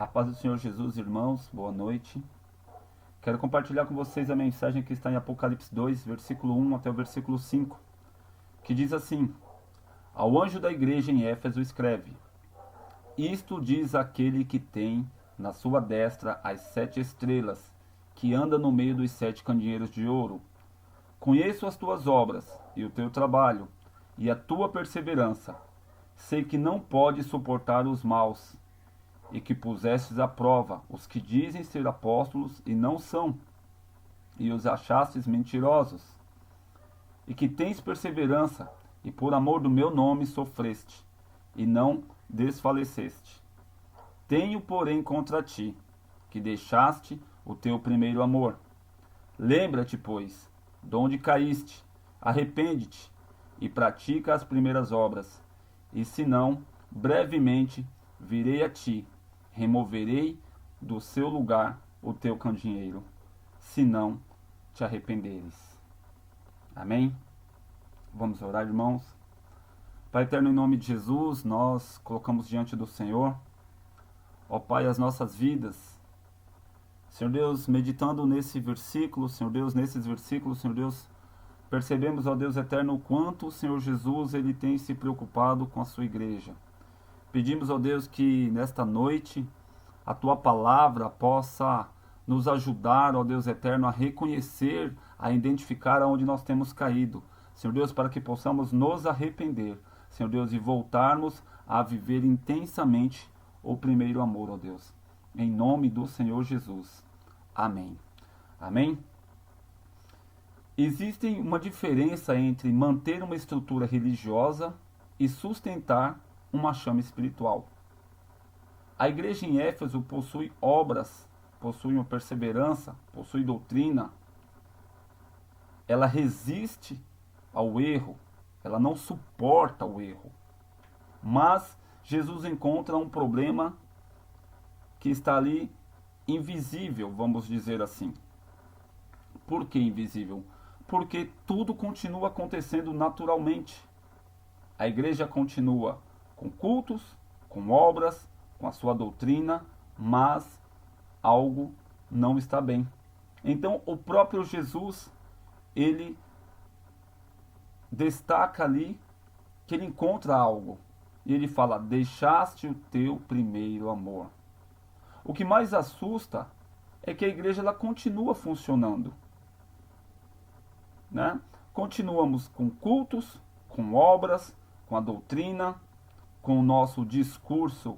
A paz do Senhor Jesus, irmãos, boa noite. Quero compartilhar com vocês a mensagem que está em Apocalipse 2, versículo 1 até o versículo 5, que diz assim: Ao anjo da igreja em Éfeso escreve: Isto diz aquele que tem na sua destra as 7 estrelas, que anda no meio dos 7 candeeiros de ouro. Conheço as tuas obras, e o teu trabalho, e a tua perseverança. Sei que não podes suportar os maus, e que pusestes à prova os que dizem ser apóstolos e não são, e os achastes mentirosos, e que tens perseverança, e por amor do meu nome sofreste, e não desfaleceste. Tenho, porém, contra ti, que deixaste o teu primeiro amor. Lembra-te, pois, de onde caíste, arrepende-te, e pratica as primeiras obras, e se não, brevemente virei a ti, removerei do seu lugar o teu candeeiro, se não te arrependeres. Amém? Vamos orar, irmãos. Pai eterno, em nome de Jesus, nós colocamos diante do Senhor, ó Pai, as nossas vidas. Senhor Deus, meditando nesse versículo, Senhor Deus, nesses versículos, Senhor Deus, percebemos, ó Deus eterno, o quanto o Senhor Jesus ele tem se preocupado com a sua igreja. Pedimos, ó Deus, que nesta noite a tua palavra possa nos ajudar, ó Deus eterno, a reconhecer, a identificar aonde nós temos caído. Senhor Deus, para que possamos nos arrepender, Senhor Deus, e voltarmos a viver intensamente o primeiro amor, ó Deus. Em nome do Senhor Jesus. Amém. Amém? Existe uma diferença entre manter uma estrutura religiosa e sustentar uma chama espiritual. A igreja em Éfeso possui obras, possui uma perseverança, possui doutrina. Ela resiste ao erro, ela não suporta o erro. Mas Jesus encontra um problema que está ali invisível, vamos dizer assim. Por que invisível? Porque tudo continua acontecendo naturalmente. A igreja continua com cultos, com obras, com a sua doutrina, mas algo não está bem. Então o próprio Jesus, ele destaca ali que ele encontra algo. E ele fala: deixaste o teu primeiro amor. O que mais assusta é que a igreja ela continua funcionando, né? Continuamos com cultos, com obras, com a doutrina, com o nosso discurso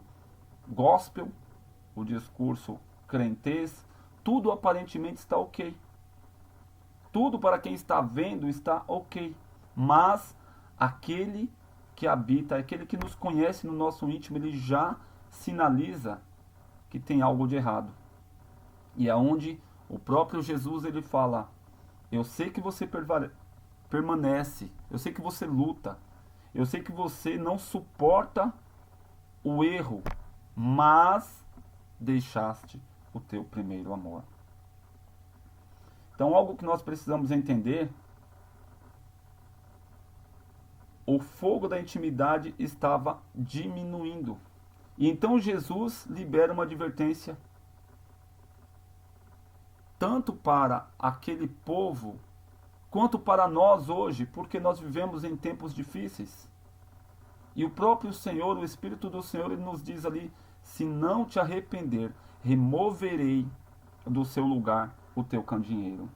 gospel, o discurso crentez, tudo aparentemente está ok. Tudo para quem está vendo está ok. Mas aquele que habita, aquele que nos conhece no nosso íntimo, ele já sinaliza que tem algo de errado. E é onde o próprio Jesus ele fala: eu sei que você permanece, eu sei que você luta, eu sei que você não suporta o erro, mas deixaste o teu primeiro amor. Então, algo que nós precisamos entender: o fogo da intimidade estava diminuindo. E então Jesus libera uma advertência tanto para aquele povo quanto para nós hoje, porque nós vivemos em tempos difíceis. E o próprio Senhor, o Espírito do Senhor, ele nos diz ali: se não te arrepender, removerei do seu lugar o teu candeeiro.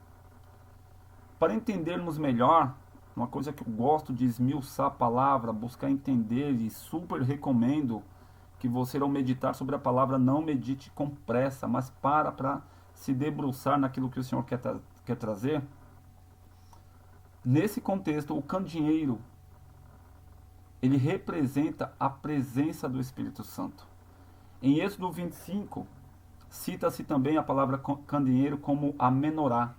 Para entendermos melhor, uma coisa que eu gosto de esmiuçar a palavra, buscar entender, e super recomendo que você, ao meditar sobre a palavra, não medite com pressa, mas para se debruçar naquilo que o Senhor quer trazer. Nesse contexto, o candeeiro ele representa a presença do Espírito Santo. Em Êxodo 25, cita-se também a palavra candeeiro como a menorá,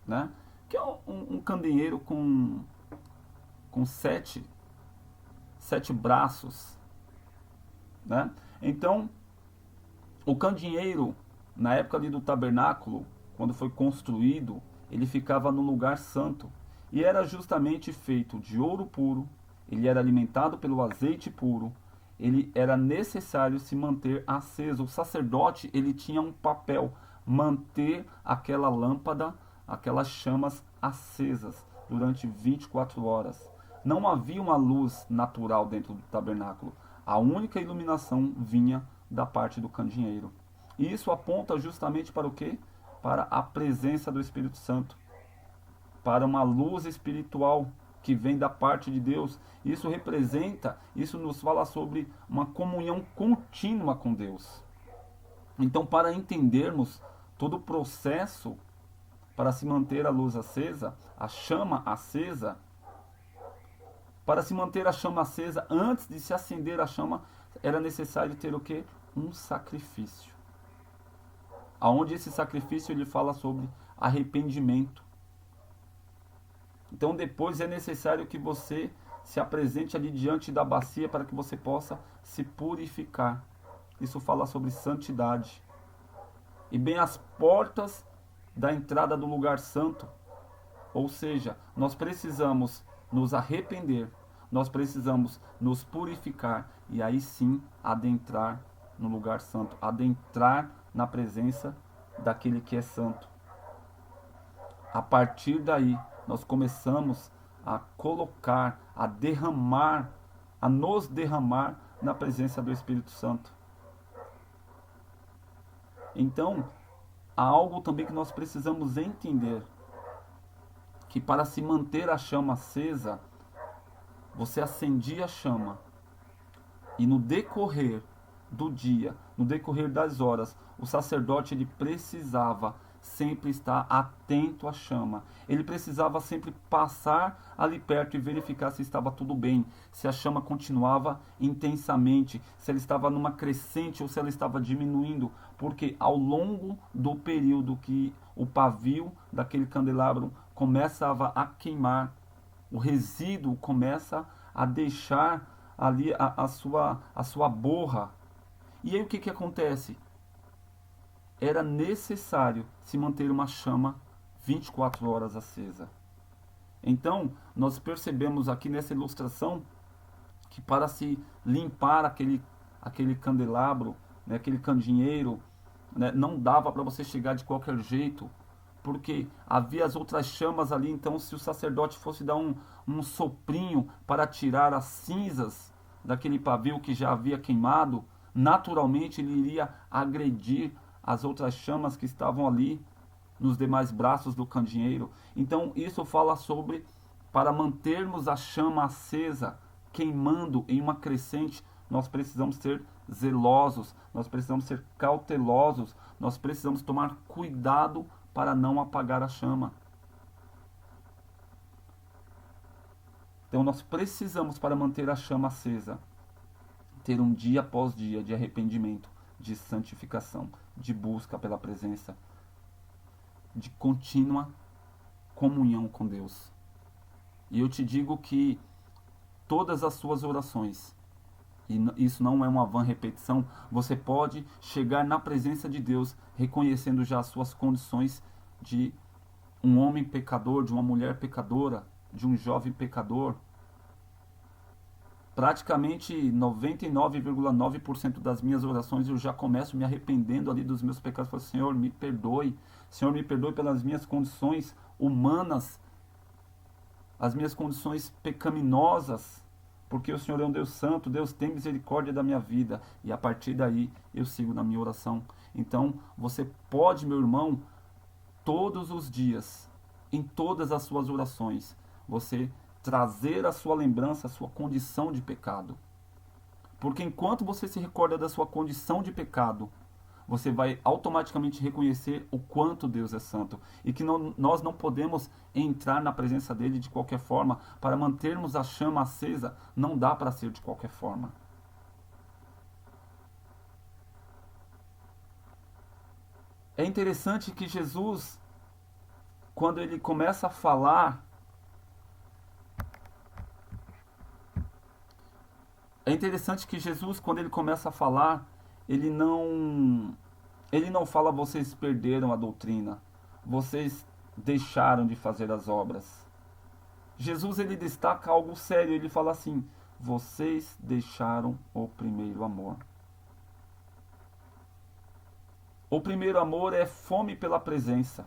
né? Que é um candeeiro com sete braços, né? Então, o candeeiro, na época ali do tabernáculo, quando foi construído, ele ficava no lugar santo. E era justamente feito de ouro puro, ele era alimentado pelo azeite puro, ele era necessário se manter aceso. O sacerdote, ele tinha um papel, manter aquela lâmpada, aquelas chamas acesas durante 24 horas. Não havia uma luz natural dentro do tabernáculo. A única iluminação vinha da parte do candeeiro. E isso aponta justamente para o quê? Para a presença do Espírito Santo, para uma luz espiritual que vem da parte de Deus. Isso representa, isso nos fala sobre uma comunhão contínua com Deus. Então, para entendermos todo o processo para se manter a luz acesa, a chama acesa, para se manter a chama acesa, antes de se acender a chama, era necessário ter o quê? Um sacrifício. Aonde esse sacrifício ele fala sobre arrependimento. Então depois é necessário que você se apresente ali diante da bacia para que você possa se purificar. Isso fala sobre santidade. E bem as portas da entrada do lugar santo. Ou seja, nós precisamos nos arrepender, nós precisamos nos purificar e aí sim adentrar no lugar santo, adentrar na presença daquele que é santo. A partir daí, nós começamos a colocar, a derramar, a nos derramar na presença do Espírito Santo. Então, há algo também que nós precisamos entender, que para se manter a chama acesa, você acendia a chama, e no decorrer do dia, no decorrer das horas, o sacerdote ele precisava sempre estar atento à chama. Ele precisava sempre passar ali perto e verificar se estava tudo bem, se a chama continuava intensamente, se ela estava numa crescente ou se ela estava diminuindo, porque ao longo do período que o pavio daquele candelabro começava a queimar, o resíduo começa a deixar ali a sua borra. E aí o que acontece? Era necessário se manter uma chama 24 horas acesa. Então, nós percebemos aqui nessa ilustração que para se limpar aquele candelabro, né, aquele candeeiro, né, não dava para você chegar de qualquer jeito, porque havia as outras chamas ali. Então, se o sacerdote fosse dar um soprinho para tirar as cinzas daquele pavio que já havia queimado, naturalmente ele iria agredir as outras chamas que estavam ali nos demais braços do candeeiro. Então isso fala sobre, para mantermos a chama acesa, queimando em uma crescente, nós precisamos ser zelosos, nós precisamos ser cautelosos, nós precisamos tomar cuidado para não apagar a chama. Então nós precisamos, para manter a chama acesa, ter um dia após dia de arrependimento, de santificação, de busca pela presença, de contínua comunhão com Deus. E eu te digo que todas as suas orações, e isso não é uma vã repetição, você pode chegar na presença de Deus reconhecendo já as suas condições de um homem pecador, de uma mulher pecadora, de um jovem pecador. Praticamente 99,9% das minhas orações eu já começo me arrependendo ali dos meus pecados. Falo, Senhor, me perdoe. Senhor, me perdoe pelas minhas condições humanas, as minhas condições pecaminosas, porque o Senhor é um Deus santo, Deus tem misericórdia da minha vida. E a partir daí eu sigo na minha oração. Então você pode, meu irmão, todos os dias, em todas as suas orações, você trazer a sua lembrança, a sua condição de pecado. Porque enquanto você se recorda da sua condição de pecado, você vai automaticamente reconhecer o quanto Deus é santo. E que nós não podemos entrar na presença dele de qualquer forma. Para mantermos a chama acesa, não dá para ser de qualquer forma. É interessante que Jesus, quando ele começa a falar, ele não fala vocês perderam a doutrina, vocês deixaram de fazer as obras. Jesus ele destaca algo sério, ele fala assim: vocês deixaram o primeiro amor. O primeiro amor é fome pela presença.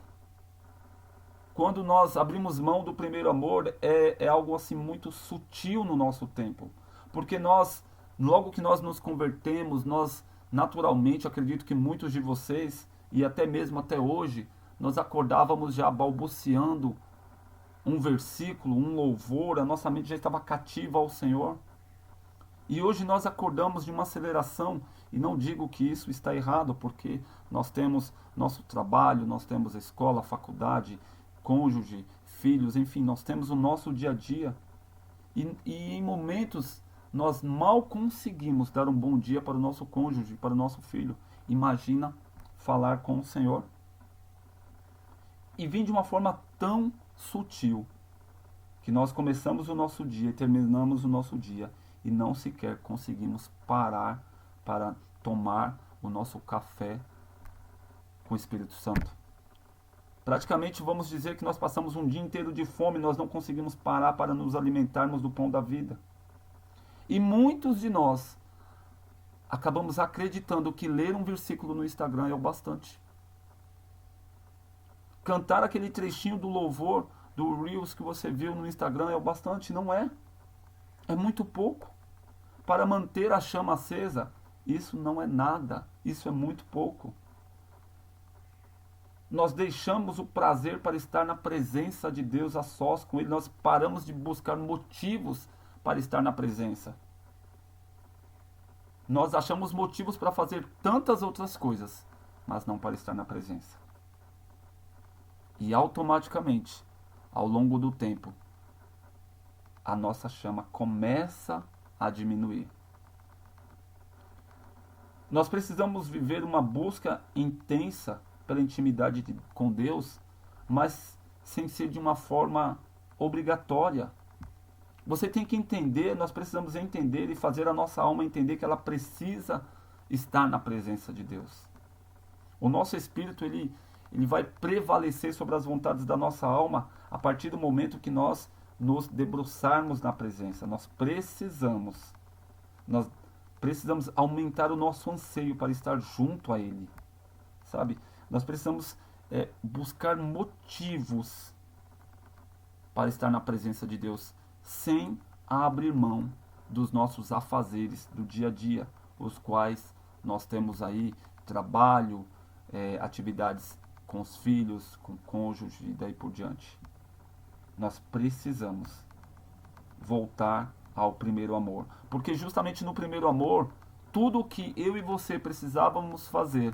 Quando nós abrimos mão do primeiro amor, é algo assim muito sutil no nosso tempo. Porque nós, logo que nós nos convertemos, nós naturalmente, acredito que muitos de vocês, e até mesmo até hoje, nós acordávamos já balbuciando um versículo, um louvor, a nossa mente já estava cativa ao Senhor. E hoje nós acordamos de uma aceleração, e não digo que isso está errado, porque nós temos nosso trabalho, nós temos a escola, a faculdade, cônjuge, filhos, enfim, nós temos o nosso dia a dia. E em momentos nós mal conseguimos dar um bom dia para o nosso cônjuge, para o nosso filho. Imagina falar com o Senhor. E vem de uma forma tão sutil, que nós começamos o nosso dia e terminamos o nosso dia e não sequer conseguimos parar para tomar o nosso café com o Espírito Santo. Praticamente vamos dizer que nós passamos um dia inteiro de fome, nós não conseguimos parar para nos alimentarmos do pão da vida. E muitos de nós acabamos acreditando que ler um versículo no Instagram é o bastante. Cantar aquele trechinho do louvor, do Reels que você viu no Instagram é o bastante. Não é. É muito pouco. Para manter a chama acesa, isso não é nada. Isso é muito pouco. Nós deixamos o prazer para estar na presença de Deus a sós com Ele. Nós paramos de buscar motivos para estar na presença. Nós achamos motivos para fazer tantas outras coisas, mas não para estar na presença. E automaticamente, ao longo do tempo, a nossa chama começa a diminuir. Nós precisamos viver uma busca intensa pela intimidade com Deus, mas sem ser de uma forma obrigatória. Você tem que entender, nós precisamos entender e fazer a nossa alma entender que ela precisa estar na presença de Deus. O nosso espírito, ele vai prevalecer sobre as vontades da nossa alma a partir do momento que nós nos debruçarmos na presença. Nós precisamos aumentar o nosso anseio para estar junto a Ele, sabe? Nós precisamos buscar motivos para estar na presença de Deus, sem abrir mão dos nossos afazeres do dia a dia, os quais nós temos aí trabalho, atividades com os filhos, com o cônjuge e daí por diante. Nós precisamos voltar ao primeiro amor, porque justamente no primeiro amor, tudo o que eu e você precisávamos fazer,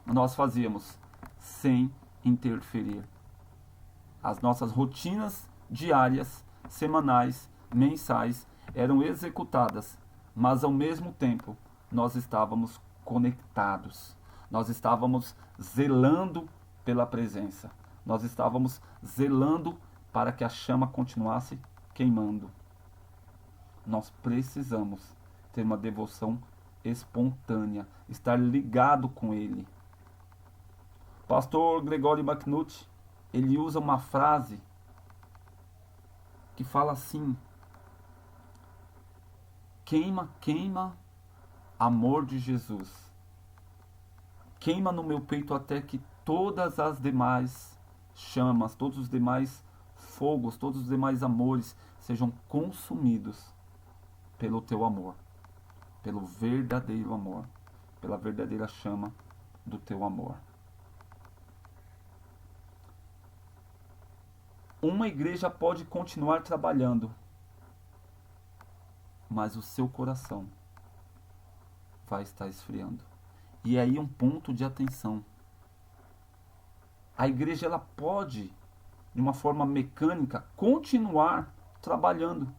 nós fazíamos sem interferir. As nossas rotinas diárias, semanais, mensais eram executadas, mas ao mesmo tempo nós estávamos conectados. Nós estávamos zelando pela presença. Nós estávamos zelando para que a chama continuasse queimando. Nós precisamos ter uma devoção espontânea, estar ligado com Ele. Pastor Gregory McNutt, ele usa uma frase que fala assim: queima, queima, amor de Jesus. Queima no meu peito até que todas as demais chamas, todos os demais fogos, todos os demais amores sejam consumidos pelo teu amor, pelo verdadeiro amor, pela verdadeira chama do teu amor. Uma igreja pode continuar trabalhando, mas o seu coração vai estar esfriando. E aí um ponto de atenção. A igreja ela pode, de uma forma mecânica, continuar trabalhando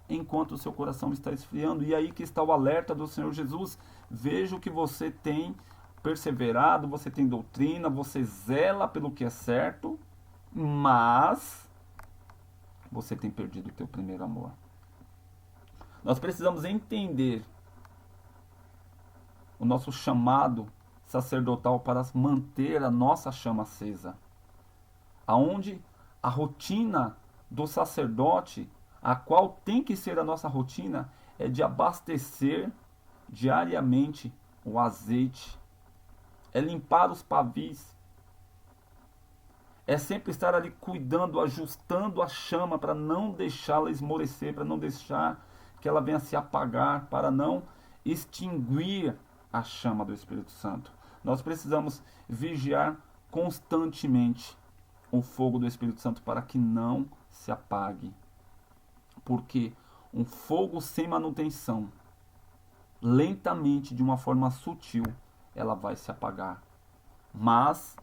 enquanto o seu coração está esfriando. E aí que está o alerta do Senhor Jesus. Vejo que você tem perseverado, você tem doutrina, você zela pelo que é certo, mas você tem perdido o teu primeiro amor. Nós precisamos entender o nosso chamado sacerdotal para manter a nossa chama acesa. Aonde a rotina do sacerdote, a qual tem que ser a nossa rotina, é de abastecer diariamente o azeite, é limpar os pavis, é sempre estar ali cuidando, ajustando a chama para não deixá-la esmorecer, para não deixar que ela venha se apagar, para não extinguir a chama do Espírito Santo. Nós precisamos vigiar constantemente o fogo do Espírito Santo para que não se apague. Porque um fogo sem manutenção, lentamente, de uma forma sutil, ela vai se apagar. Mas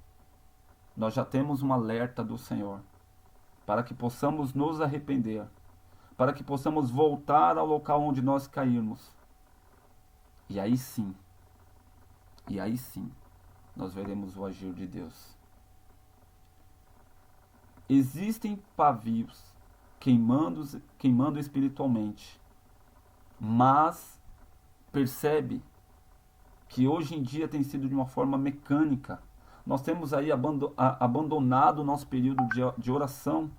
nós já temos um alerta do Senhor para que possamos nos arrepender, para que possamos voltar ao local onde nós caímos. E aí sim, nós veremos o agir de Deus. Existem pavios queimando espiritualmente, mas percebe que hoje em dia tem sido de uma forma mecânica. Nós temos aí abandonado o nosso período de oração.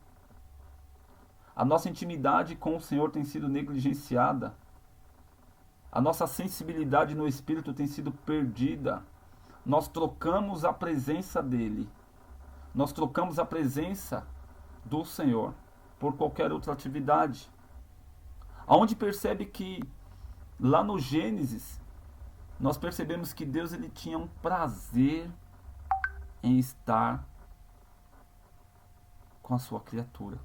A nossa intimidade com o Senhor tem sido negligenciada. A nossa sensibilidade no Espírito tem sido perdida. Nós trocamos a presença dEle. Nós trocamos a presença do Senhor por qualquer outra atividade. Aonde percebe que lá no Gênesis nós percebemos que Deus ele tinha um prazer em estar com a sua criatura.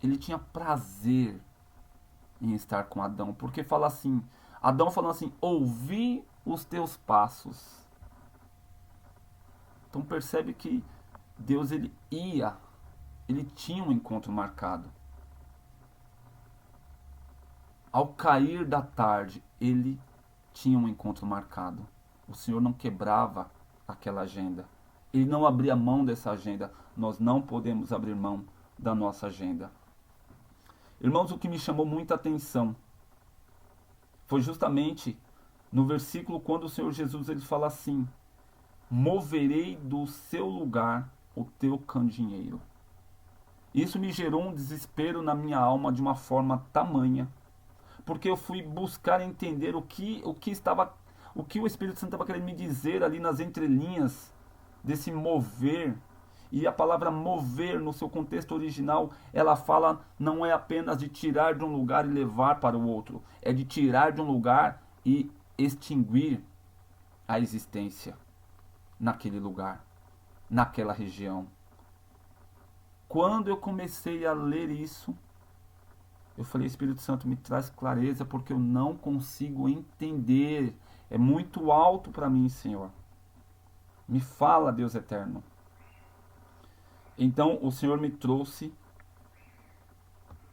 Ele tinha prazer em estar com Adão, porque fala assim, Adão falando assim, ouvi os teus passos. Então percebe que Deus ele tinha um encontro marcado. Ao cair da tarde, ele tinha um encontro marcado. O Senhor não quebrava aquela agenda. Ele não abria mão dessa agenda. Nós não podemos abrir mão da nossa agenda. Irmãos, o que me chamou muita atenção foi justamente no versículo quando o Senhor Jesus ele fala assim: moverei do seu lugar o teu candeeiro. Isso me gerou um desespero na minha alma de uma forma tamanha, porque eu fui buscar entender o que o Espírito Santo estava querendo me dizer ali nas entrelinhas desse mover. E a palavra mover, no seu contexto original, ela fala não é apenas de tirar de um lugar e levar para o outro, é de tirar de um lugar e extinguir a existência naquele lugar, naquela região. Quando eu comecei a ler isso, eu falei, Espírito Santo, me traz clareza, porque eu não consigo entender. É muito alto para mim, Senhor. Me fala, Deus eterno. Então o Senhor me trouxe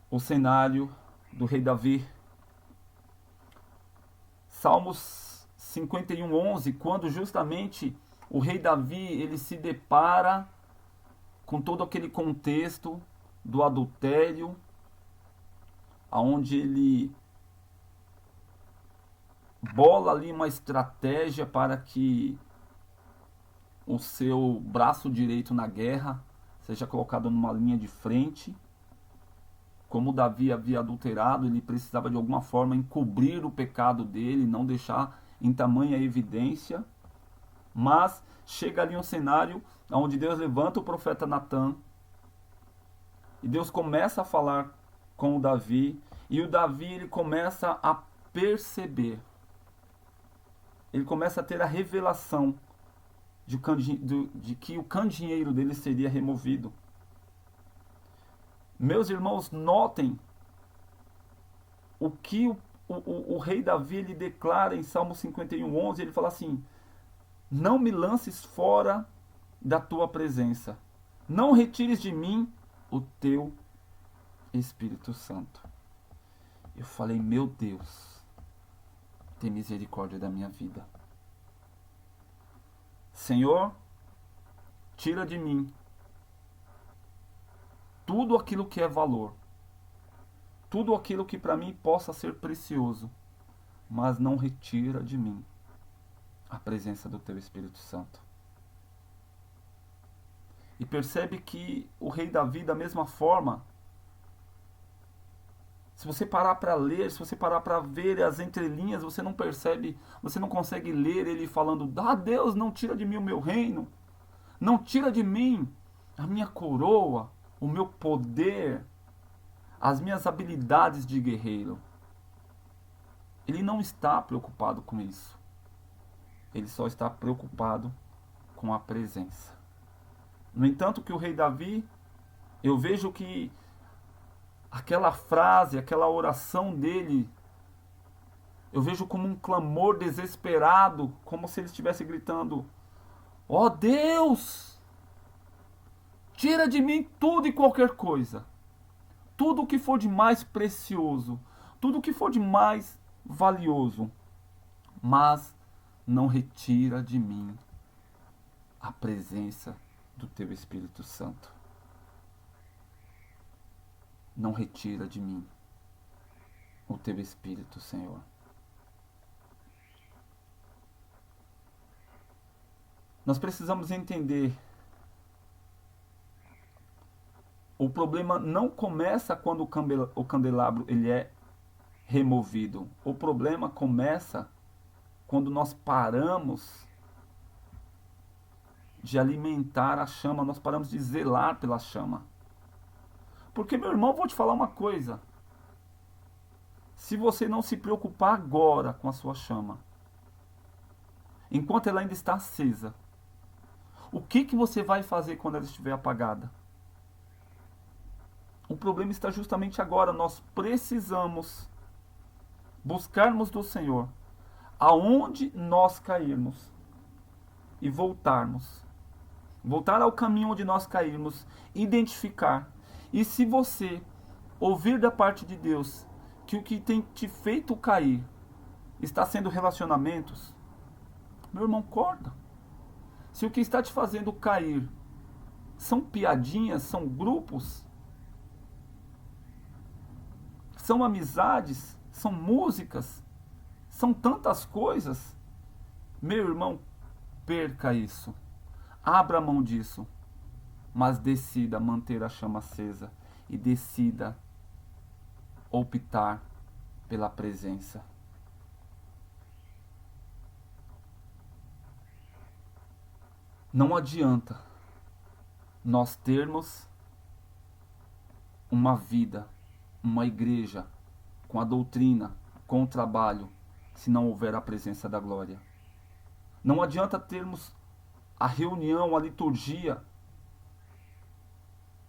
o cenário do rei Davi. Salmos 51:11, quando justamente o rei Davi ele se depara com todo aquele contexto do adultério, aonde ele bola ali uma estratégia para que o seu braço direito na guerra seja colocado numa linha de frente. Como Davi havia adulterado, ele precisava de alguma forma encobrir o pecado dele, não deixar em tamanha evidência. Mas chega ali um cenário onde Deus levanta o profeta Natan, e Deus começa a falar com o Davi, e o Davi ele começa a perceber, ele começa a ter a revelação de que o candeeiro dele seria removido. Meus irmãos, notem o que o rei Davi ele declara em Salmo 51:11. Ele fala assim: não me lances fora da tua presença, não retires de mim o teu Espírito Santo. Eu falei, meu Deus, tem misericórdia da minha vida. Senhor, tira de mim tudo aquilo que é valor, tudo aquilo que para mim possa ser precioso, mas não retira de mim a presença do teu Espírito Santo. E percebe que o rei Davi, da mesma forma, Se você parar para ler, se você parar para ver as entrelinhas, você não percebe, você não consegue ler ele falando: "Ah, Deus, não tira de mim o meu reino, não tira de mim a minha coroa, o meu poder, as minhas habilidades de guerreiro." Ele não está preocupado com isso. Ele só está preocupado com a presença. No entanto, que o rei Davi, eu vejo que aquela frase, aquela oração dele, eu vejo como um clamor desesperado, como se ele estivesse gritando: "Ó Deus, tira de mim tudo e qualquer coisa. Tudo o que for de mais precioso, tudo o que for de mais valioso, mas não retira de mim a presença do teu Espírito Santo. Não retira de mim o teu Espírito, Senhor." Nós precisamos entender, o problema não começa quando o candelabro ele é removido. O problema começa quando nós paramos de alimentar a chama, nós paramos de zelar pela chama. Porque, meu irmão, vou te falar uma coisa. Se você não se preocupar agora com a sua chama, enquanto ela ainda está acesa, o que você vai fazer quando ela estiver apagada? O problema está justamente agora. Nós precisamos buscarmos do Senhor aonde nós cairmos e voltarmos. Voltar ao caminho onde nós caímos, identificar. E se você ouvir da parte de Deus que o que tem te feito cair está sendo relacionamentos, meu irmão, corta. Se o que está te fazendo cair são piadinhas, são grupos, são amizades, são músicas, são tantas coisas, meu irmão, perca isso. Abra mão disso, mas decida manter a chama acesa e decida optar pela presença. Não adianta nós termos uma vida, uma igreja com a doutrina, com o trabalho, se não houver a presença da glória. Não adianta termos a reunião, a liturgia,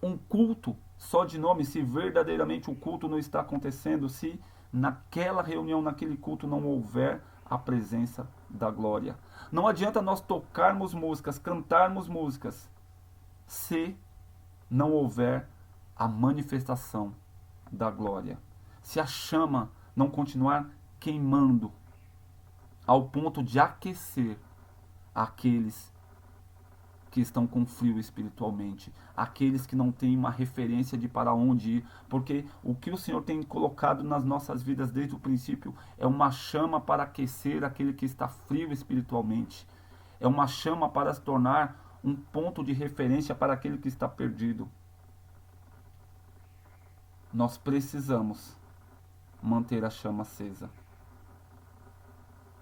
um culto só de nome, se verdadeiramente o culto não está acontecendo, se naquela reunião, naquele culto não houver a presença da glória. Não adianta nós tocarmos músicas, cantarmos músicas, se não houver a manifestação da glória. Se a chama não continuar queimando ao ponto de aquecer aqueles que estão com frio espiritualmente, aqueles que não têm uma referência de para onde ir, porque o que o Senhor tem colocado nas nossas vidas desde o princípio é uma chama para aquecer aquele que está frio espiritualmente, é uma chama para se tornar um ponto de referência para aquele que está perdido. Nós precisamos manter a chama acesa,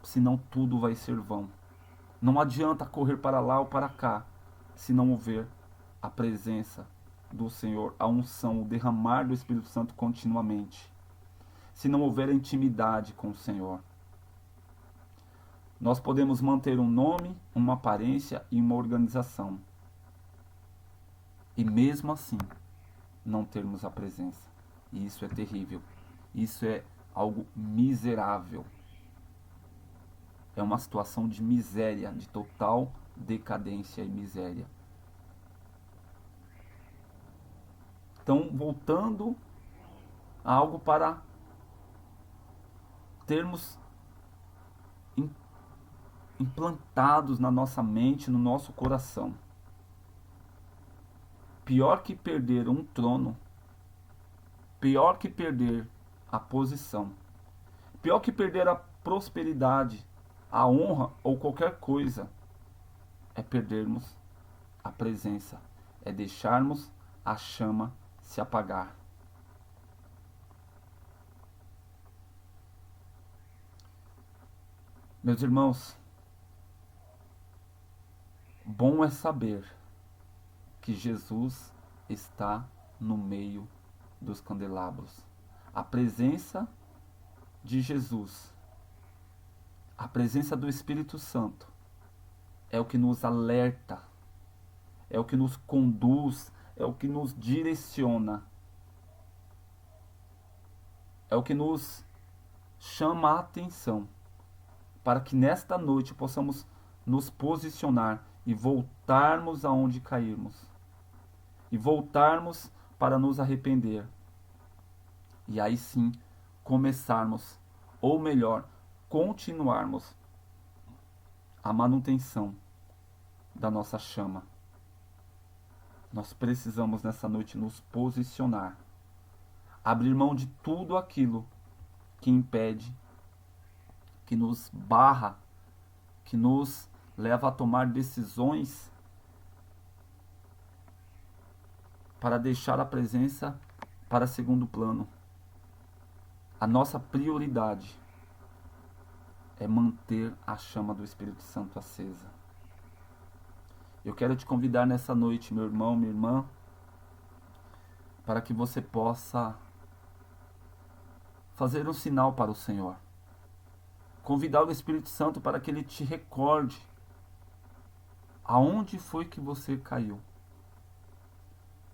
senão tudo vai ser vão. Não adianta correr para lá ou para cá, se não houver a presença do Senhor, a unção, o derramar do Espírito Santo continuamente. Se não houver a intimidade com o Senhor. Nós podemos manter um nome, uma aparência e uma organização. E mesmo assim, não termos a presença. E isso é terrível. Isso é algo miserável. É uma situação de miséria, de total decadência e miséria. Então, voltando a algo para termos implantados na nossa mente, no nosso coração. Pior que perder um trono, pior que perder a posição, pior que perder a prosperidade, a honra ou qualquer coisa, é perdermos a presença, é deixarmos a chama se apagar. Meus irmãos, bom é saber que Jesus está no meio dos candelabros. A presença de Jesus, a presença do Espírito Santo, é o que nos alerta, é o que nos conduz, é o que nos direciona, é o que nos chama a atenção para que nesta noite possamos nos posicionar e voltarmos aonde cairmos, e voltarmos para nos arrepender, e aí sim começarmos, ou melhor, continuarmos a manutenção da nossa chama. Nós precisamos nessa noite nos posicionar, abrir mão de tudo aquilo que impede, que nos barra, que nos leva a tomar decisões para deixar a presença para segundo plano. A nossa prioridade é manter a chama do Espírito Santo acesa. Eu quero te convidar nessa noite, meu irmão, minha irmã, para que você possa fazer um sinal para o Senhor. Convidar o Espírito Santo para que ele te recorde aonde foi que você caiu.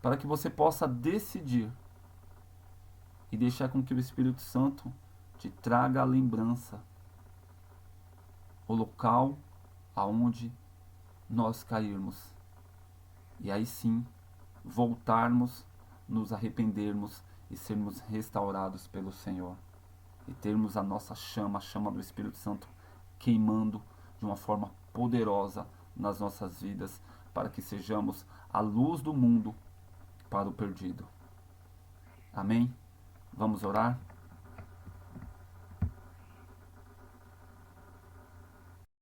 Para que você possa decidir e deixar com que o Espírito Santo te traga a lembrança, o local aonde nós cairmos. E aí sim, voltarmos, nos arrependermos e sermos restaurados pelo Senhor. E termos a nossa chama, a chama do Espírito Santo, queimando de uma forma poderosa nas nossas vidas, para que sejamos a luz do mundo para o perdido. Amém? Vamos orar?